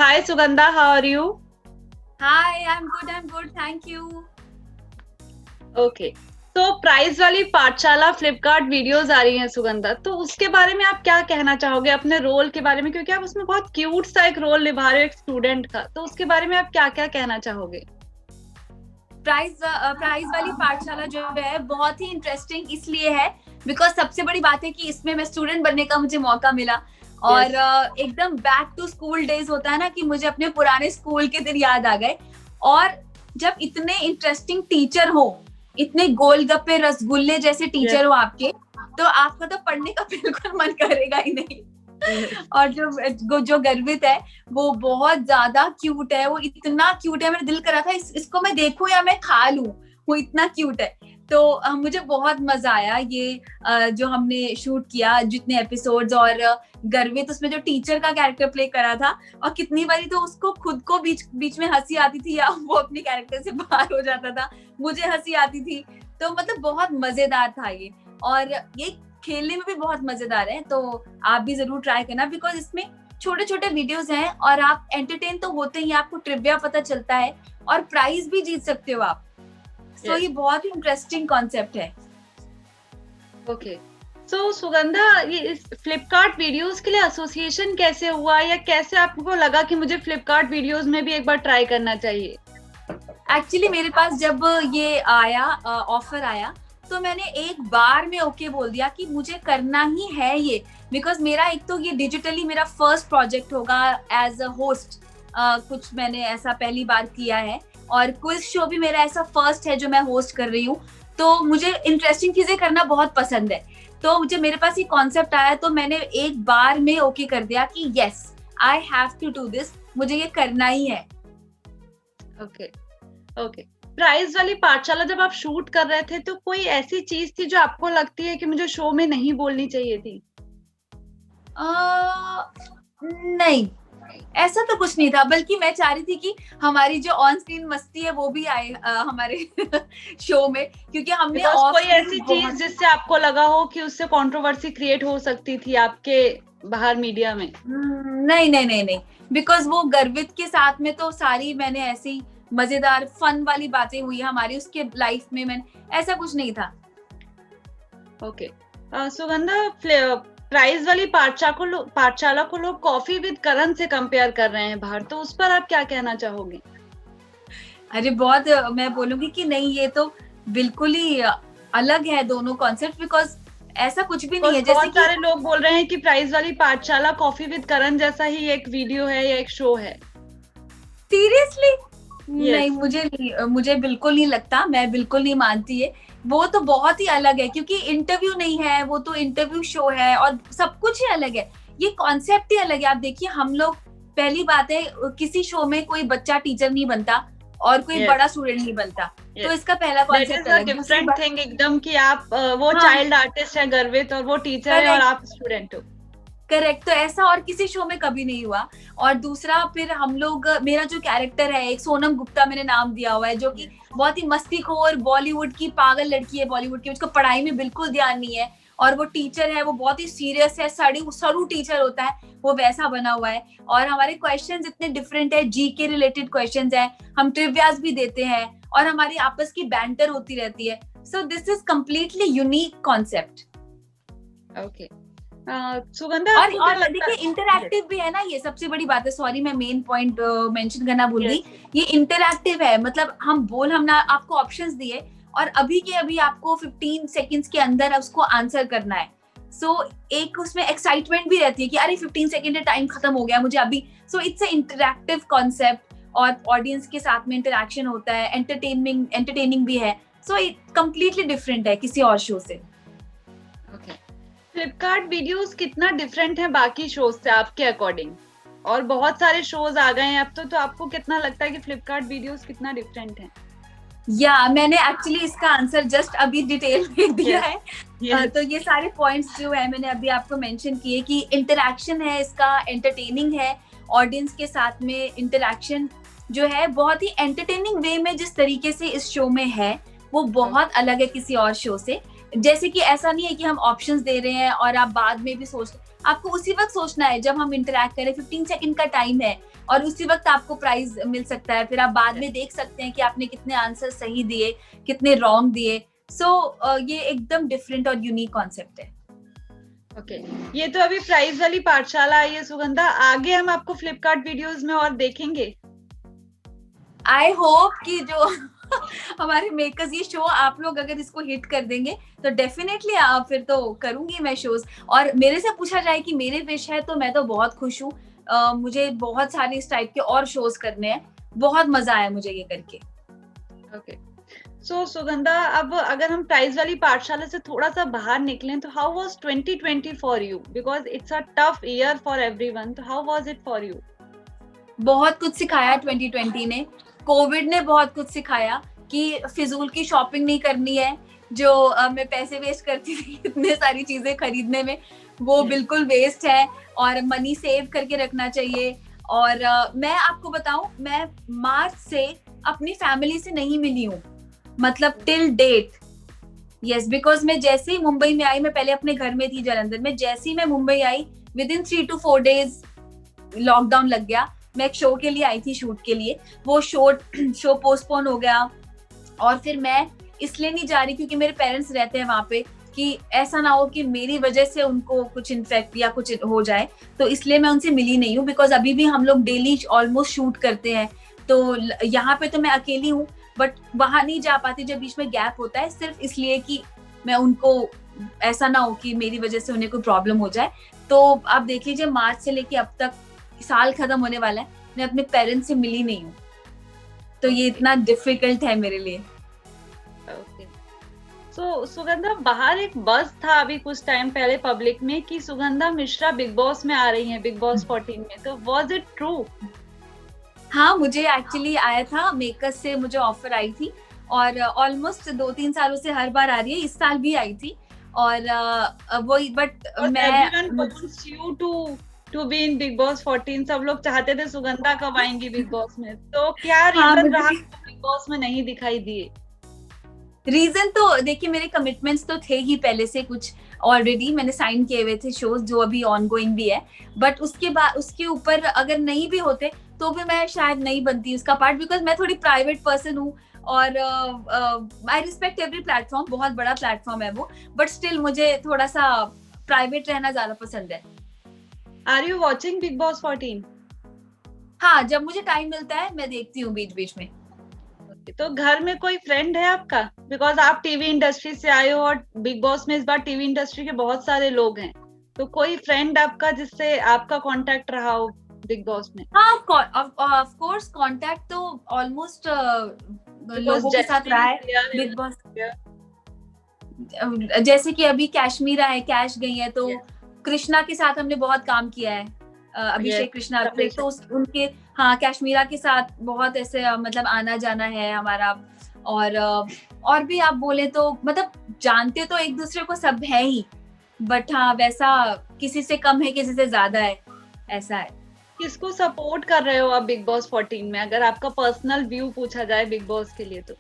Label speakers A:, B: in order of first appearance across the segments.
A: Hi Sugandha, how are you?
B: Hi, I'm good, thank you.
A: Okay तो price वाली पाठशाला Flipkart videos आ रही हैं सुगंधा, तो उसके बारे में आप क्या कहना चाहोगे अपने रोल के बारे में, क्योंकि आप उसमें बहुत क्यूट सा एक रोल निभा रहे हो एक स्टूडेंट का, तो उसके बारे में आप क्या क्या कहना चाहोगे?
B: प्राइस वाली पाठशाला जो है बहुत ही इंटरेस्टिंग इसलिए है बिकॉज सबसे बड़ी बात है कि इसमें मैं स्टूडेंट बनने का मुझे मौका मिला और एकदम बैक टू स्कूल डेज होता है ना कि मुझे अपने पुराने स्कूल के दिन याद आ गए। और जब इतने इंटरेस्टिंग टीचर हो, इतने गोलगप्पे रसगुल्ले जैसे टीचर हो आपके, तो आपका तो पढ़ने का बिल्कुल मन करेगा ही नहीं। और जो गर्वित है वो बहुत ज्यादा क्यूट है, वो इतना क्यूट है, मेरा दिल कर रहा था इसको मैं देखूं या मैं खा लूं, वो इतना क्यूट है। तो मुझे बहुत मजा आया ये जो हमने शूट किया जितने एपिसोड्स, और गर्वित उसमें जो टीचर का कैरेक्टर प्ले करा था, और कितनी बारी तो उसको खुद को बीच में हंसी आती थी या वो अपने कैरेक्टर से बाहर हो जाता था, मुझे हंसी आती थी। तो मतलब बहुत मजेदार था ये, और ये खेलने में भी बहुत मजेदार है। तो आप भी जरूर ट्राई करना बिकॉज इसमें छोटे छोटे वीडियोस हैं और आप एंटरटेन तो होते ही, आपको ट्रिविया पता चलता है और प्राइज भी जीत सकते हो आप। तो ये बहुत ही इंटरेस्टिंग कॉन्सेप्ट है।
A: ओके सो सुगंधा, ये इस फ्लिपकार्ट वीडियोस के लिए एसोसिएशन कैसे हुआ, या कैसे आपको लगा कि मुझे फ्लिपकार्ट वीडियोस में भी एक बार ट्राई करना चाहिए?
B: एक्चुअली मेरे पास जब ये आया ऑफर आया तो मैंने एक बार में ओके बोल दिया कि मुझे करना ही है ये, बिकॉज मेरा एक तो ये डिजिटली मेरा फर्स्ट प्रोजेक्ट होगा एज अ होस्ट। कुछ मैंने ऐसा पहली बार किया है, और क्विज शो भी मेरा ऐसा फर्स्ट है जो मैं होस्ट कर रही हूँ। तो मुझे इंटरेस्टिंग चीजें करना बहुत पसंद है, तो मुझे मेरे पास ये कॉन्सेप्ट आया तो मैंने एक बार में ओके कर दिया कि yes I have to do this, मुझे ये करना ही है।
A: ओके ओके प्राइस वाली पाठशाला जब आप शूट कर रहे थे तो कोई ऐसी चीज थी जो आपको लगती है कि मुझे शो में नहीं बोलनी चाहिए थी?
B: नहीं, ऐसा तो कुछ नहीं था, बल्कि मैं चाह रही थी कि हमारी जो ऑन स्क्रीन मस्ती है वो भी आए हमारे शो में, क्योंकि हमने
A: कोई ऐसी चीज जिससे आपको लगा हो कि उससे कंट्रोवर्सी क्रिएट हो सकती थी आपके बाहर मीडिया में?
B: नहीं नहीं नहीं नहीं, बिकॉज वो गर्वित के साथ में तो सारी मैंने ऐसी मजेदार फन वाली बातें हुई हमारी उसके लाइफ में, मैंने ऐसा कुछ नहीं था।
A: ओके सुगंधा, प्राइस वाली पाठशाला को लोग कॉफी विद करण से कंपेयर कर रहे हैं बाहर, तो उस पर आप क्या कहना चाहोगे?
B: अरे बहुत, मैं बोलूंगी कि नहीं, ये तो बिल्कुल ही अलग है दोनों कॉन्सेप्ट, बिकॉज ऐसा कुछ भी नहीं है। जैसे
A: बहुत सारे लोग बोल रहे हैं कि प्राइस वाली पाठशाला कॉफी विद करण जैसा ही एक वीडियो है या एक शो है।
B: सीरियसली? नहीं, मुझे बिल्कुल नहीं लगता, मैं बिल्कुल नहीं मानती है। वो तो बहुत ही अलग है, क्योंकि इंटरव्यू नहीं है, वो तो इंटरव्यू शो है और सब कुछ ही अलग है, ये कॉन्सेप्ट ही अलग है। आप देखिए, हम लोग, पहली बात है किसी शो में कोई बच्चा टीचर नहीं बनता और कोई बड़ा स्टूडेंट नहीं बनता, तो इसका पहला कॉन्सेप्ट अलग है।
A: डिफरेंट थिंग एकदम कि आप वो चाइल्ड आर्टिस्ट है गर्वित और वो टीचर है और आप स्टूडेंट हो।
B: करेक्ट, तो ऐसा और किसी शो में कभी नहीं हुआ। और दूसरा, फिर हम लोग, मेरा जो कैरेक्टर है एक सोनम गुप्ता मैंने नाम दिया हुआ है, जो कि बहुत ही मस्तीखोर बॉलीवुड की पागल लड़की है, बॉलीवुड की, उसको पढ़ाई में बिल्कुल ध्यान नहीं है, और वो टीचर है, वो बहुत ही सीरियस है, सरू टीचर होता है, वो वैसा बना हुआ है। और हमारे क्वेश्चंस इतने डिफरेंट है, जी के रिलेटेड क्वेश्चंस है, हम ट्रिवियाज भी देते हैं, और हमारी आपस की बैंटर होती रहती है। So this is completely unique concept.
A: Okay Sugandha,
B: और देखिए इंटरैक्टिव भी है ना, ये सबसे बड़ी बात है। सॉरी, मैं मेन पॉइंट मेंशन करना भूल गई। ये इंटरैक्टिव है, मतलब हमने आपको ऑप्शंस दिए और अभी के अभी आपको 15 सेकंड्स के अंदर उसको आंसर करना है। सो एक उसमें एक्साइटमेंट भी रहती है कि अरे 15 सेकंड है, टाइम खत्म हो गया मुझे अभी। So it's a interactive concept, और ऑडियंस के साथ में इंटरैक्शन होता है, एंटरटेनिंग भी है। सो इट कम्प्लीटली डिफरेंट है किसी और शो से।
A: फ्लिपकार्ट वीडियोस कितना डिफरेंट है बाकी शोज से आपके अकॉर्डिंग? और बहुत सारे शोज आ गए हैं अब तो आपको कितना लगता है कि फ्लिपकार्ट वीडियोस कितना डिफरेंट है?
B: मैंने एक्चुअली इसका आंसर जस्ट अभी डिटेल में दिया है। तो ये सारे पॉइंट्स जो है मैंने अभी आपको मेंशन किए कि इंटरैक्शन है इसका, एंटरटेनिंग है, ऑडियंस के साथ में इंटरैक्शन जो है बहुत ही एंटरटेनिंग वे में जिस तरीके से इस शो में है, वो बहुत अलग है किसी और शो से। जैसे कि ऐसा नहीं है कि हम ऑप्शंस दे रहे हैं और आप बाद में भी आपको उसी वक्त सोचना है जब हम इंटरैक्ट करें। 15 सेकंड का टाइम है, और उसी वक्त आपको प्राइज मिल सकता है। फिर आप बाद में देख सकते हैं कि आपने कितने आंसर सही दिए, कितने रॉन्ग दिए। सो ये एकदम डिफरेंट और यूनिक कॉन्सेप्ट है।
A: ओके, ये तो अभी प्राइज वाली पाठशाला आई है सुगंधा, आगे हम आपको फ्लिपकार्ट वीडियोस में और देखेंगे?
B: आई होप कि जो हमारे मेकर्स, ये शो आप लोग अगर इसको हिट कर देंगे तो डेफिनेटली फिर तो करूंगी मैं शोज। और मेरे से पूछा जाए कि मेरे विश है, तो मैं तो बहुत खुश हूँ। मुझे बहुत सारे इस टाइप के और शोज करने हैं, बहुत मजा आया मुझे ये करके।
A: ओके, सो सुगंधा, अब अगर हम प्राइज वाली पाठशाला से थोड़ा सा बाहर निकलें तो how was 2020 for you? Because it's a tough year for everyone, तो how was it for you?
B: बहुत कुछ सिखाया 2020 ने। कोविड ने बहुत कुछ सिखाया कि फिजूल की शॉपिंग नहीं करनी है। जो मैं पैसे वेस्ट करती थी इतने सारी चीजें खरीदने में, वो बिल्कुल वेस्ट है, और मनी सेव करके रखना चाहिए। और मैं आपको बताऊं, मैं मार्च से अपनी फैमिली से नहीं मिली हूँ, मतलब टिल डेट। यस, बिकॉज मैं जैसे ही मुंबई में आई, मैं पहले अपने घर में थी जालंधर में, जैसे ही मैं मुंबई आई within 3 to 4 days lockdown लग गया। मैं एक शो के लिए आई थी, शूट के लिए, वो शो पोस्टपोन हो गया। और फिर मैं इसलिए नहीं जा रही क्योंकि मेरे पेरेंट्स रहते हैं वहां पे, कि ऐसा ना हो कि मेरी वजह से उनको कुछ इन्फेक्ट या कुछ हो जाए, तो इसलिए मैं उनसे मिली नहीं हूँ। बिकॉज अभी भी हम लोग डेली ऑलमोस्ट शूट करते हैं, तो यहाँ पे तो मैं अकेली हूँ, बट वहां नहीं जा पाती जब बीच में गैप होता है, सिर्फ इसलिए कि मैं उनको ऐसा ना हो कि मेरी वजह से उन्हें कोई प्रॉब्लम हो जाए। तो आप देख लीजिए, मार्च से लेके अब तक साल खत्म होने वाला है, मैं अपने पेरेंट्स से मिली नहीं हूँ, तो ये इतना डिफिकल्ट है मेरे लिए।
A: सो सुगंधा, बाहर एक बज़ था अभी कुछ टाइम पहले पब्लिक में कि सुगंधा मिश्रा बिग बॉस में आ रही हैं, बिग बॉस 14 में, तो वाज इट ट्रू?
B: हाँ, मुझे एक्चुअली आया था, मेकर्स से मुझे ऑफर आई थी, और ऑलमोस्ट 2-3 सालों से हर बार आ रही है, इस साल भी आई थी। और वही, बट मैं
A: to be in Bigg Boss 14, सब लोग चाहते थे सुगंधा कब आएंगी बिग बॉस में, तो क्या रीजन रहा बिग बॉस में नहीं दिखाई दिए?
B: रीजन तो देखिए, मेरे कमिटमेंट्स तो थे ही पहले से, कुछ ऑलरेडी मैंने साइन किए हुए थे शोज, जो अभी ऑनगोइंग भी है। बट उसके बाद, उसके ऊपर अगर नहीं भी होते तो भी मैं शायद नहीं बनती उसका पार्ट, बिकॉज मैं थोड़ी प्राइवेट पर्सन हूँ, और आई रिस्पेक्ट एवरी प्लेटफॉर्म, बहुत बड़ा प्लेटफॉर्म है वो, बट स्टिल मुझे थोड़ा सा प्राइवेट रहना ज्यादा पसंद है।
A: Are you watching Bigg Boss 14?
B: हाँ, जब मुझे टाइम मिलता है मैं देखती हूँ बीच बीच में।
A: तो घर में कोई फ्रेंड है आपका? बिकॉज आप टीवी इंडस्ट्री से आए हो, और बिग बॉस में इस बार टीवी इंडस्ट्री के बहुत सारे लोग हैं, तो कोई फ्रेंड आपका जिससे आपका कांटेक्ट रहा हो बिग बॉस में?
B: हाँ, ऑफ कोर्स कांटेक्ट तो ऑलमोस्ट लोगों के साथ रहा है बिग बॉस। जैसे कि अभी कश्मीरा है, कैश गई है, तो कृष्णा के साथ हमने बहुत काम किया है, अभिषेक कृष्णा, तो उनके, हाँ, कश्मीरा के साथ बहुत ऐसे मतलब आना जाना है हमारा। और भी आप बोले तो मतलब जानते तो एक दूसरे को सब है ही, बट हाँ, वैसा किसी से कम है, किसी से ज्यादा है, ऐसा है।
A: किसको सपोर्ट कर रहे हो आप बिग बॉस 14 में, अगर आपका पर्सनल व्यू पूछा जाए बिग बॉस के लिए? तो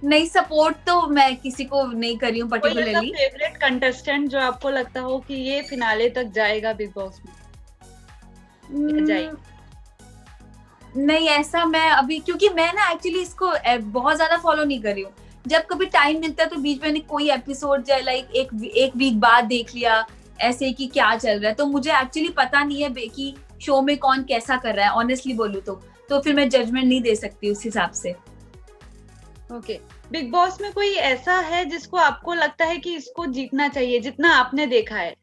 A: नहीं,
B: सपोर्ट तो मैं किसी को नहीं कर रही हूँ पर्टिकुलरली।
A: फेवरेट कंटेस्टेंट जो आपको लगता हो कि ये फिनाले तक जाएगा बिग बॉस में?
B: नहीं, ऐसा मैं अभी, क्योंकि मैं ना एक्चुअली इसको बहुत ज्यादा फॉलो नहीं कर रही हूँ। जब कभी टाइम मिलता है तो बीच में कोई एपिसोड लाइक एक वीक बाद देख लिया, ऐसे कि क्या चल रहा है, तो मुझे एक्चुअली पता नहीं है कि शो में कौन कैसा कर रहा है, ऑनेस्टली बोलूँ तो फिर मैं जजमेंट नहीं दे सकती उस हिसाब से।
A: ओके, बिग बॉस में कोई ऐसा है जिसको आपको लगता है कि इसको जीतना चाहिए, जितना आपने देखा है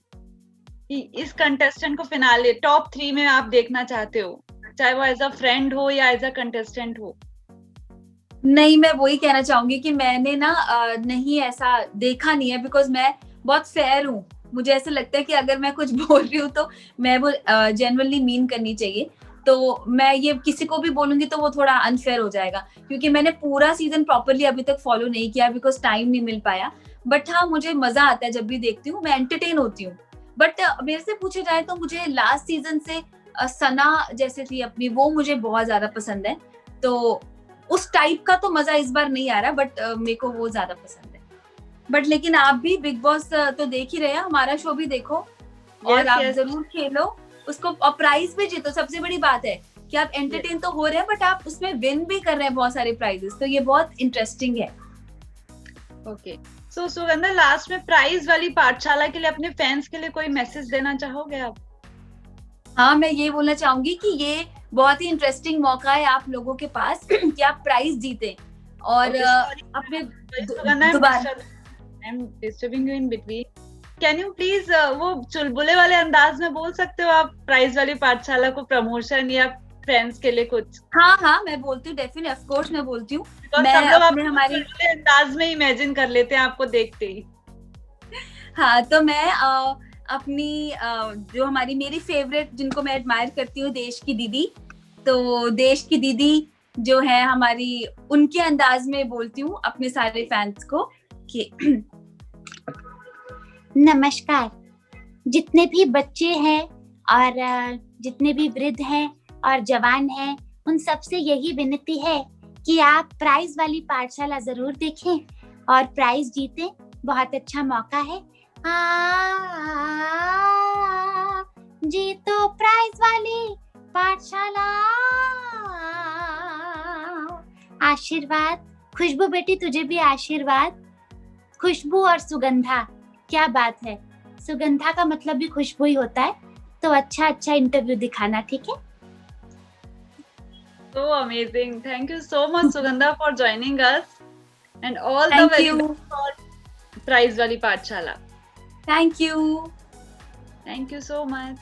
A: कि इस कंटेस्टेंट को फिनाले टॉप 3 में आप देखना चाहते हो, चाहे वो एज अ फ्रेंड हो या एज अ कंटेस्टेंट हो?
B: नहीं, मैं वही कहना चाहूंगी कि मैंने ना नहीं ऐसा देखा नहीं है, बिकॉज मैं बहुत फेयर हूँ। मुझे ऐसा लगता है कि अगर मैं कुछ बोल रही हूँ तो मैं वो जेन्युइनली मीन करनी चाहिए, तो मैं ये किसी को भी बोलूंगी तो वो थोड़ा अनफेयर हो जाएगा, क्योंकि मैंने पूरा सीजन प्रॉपरली अभी तक फॉलो नहीं किया, बिकॉज टाइम नहीं मिल पाया। बट हाँ, मुझे मजा आता है जब भी देखती हूँ, मैं एंटरटेन होती हूँ। बट मेरे से पूछे जाए तो मुझे लास्ट सीजन से सना जैसे थी अपनी, वो मुझे बहुत ज्यादा पसंद है, तो उस टाइप का तो मजा इस बार नहीं आ रहा, बट मेरे को वो ज्यादा पसंद है। बट लेकिन आप भी बिग बॉस तो देख ही रहे हैं, हमारा शो भी देखो, और आप जरूर खेलो उसको, और प्राइज भी जीतो, सबसे बड़ी बात है कि आप एंटरटेन तो हो रहे हैं बट आप उसमें विन भी कर रहे हैं बहुत सारे प्राइजेस, तो ये बहुत इंटरेस्टिंग है।
A: ओके, सो सुगंधा, लास्ट में प्राइज वाली पाठशाला के लिए अपने फैंस के लिए कोई मैसेज देना चाहोगे आप?
B: हाँ, मैं ये बोलना चाहूंगी कि ये बहुत ही इंटरेस्टिंग मौका है आप लोगों के पास कि आप प्राइज जीते और अपने दोबारा।
A: I'm disturbing you in between. Can you please वो चुलबुले वाले अंदाज में बोल सकते हो आप प्राइज वाली पाठशाला को, प्रमोशन या फ्रेंड्स के लिए कुछ?
B: हाँ, मैं बोलती हूँ, डेफिनेटली, ऑफ कोर्स मैं बोलती हूँ।
A: मैं अपने हमारी अंदाज में इमेजिन कर लेते हैं आपको देखते ही।
B: हाँ, तो मैं अपनी जो हमारी मेरी फेवरेट, जिनको मैं एडमायर करती हूँ, देश की दीदी, तो देश की दीदी जो है हमारी, उनके अंदाज में बोलती हूँ अपने सारे फैंस को कि नमस्कार। जितने भी बच्चे हैं और जितने भी वृद्ध हैं और जवान हैं, उन सबसे यही विनती है कि आप प्राइज वाली पाठशाला जरूर देखें और प्राइज जीतें। बहुत अच्छा मौका है। जीतो प्राइज वाली पाठशाला। आशीर्वाद। खुशबू बेटी, तुझे भी आशीर्वाद। खुशबू और सुगंधा, क्या बात है, सुगंधा का मतलब भी खुशबू ही होता है। तो अच्छा इंटरव्यू दिखाना, ठीक है?
A: So amazing. Thank you so much, Sugandha, for joining us, and all the very best for prize wali pathshala.
B: Thank you.
A: Thank you so much.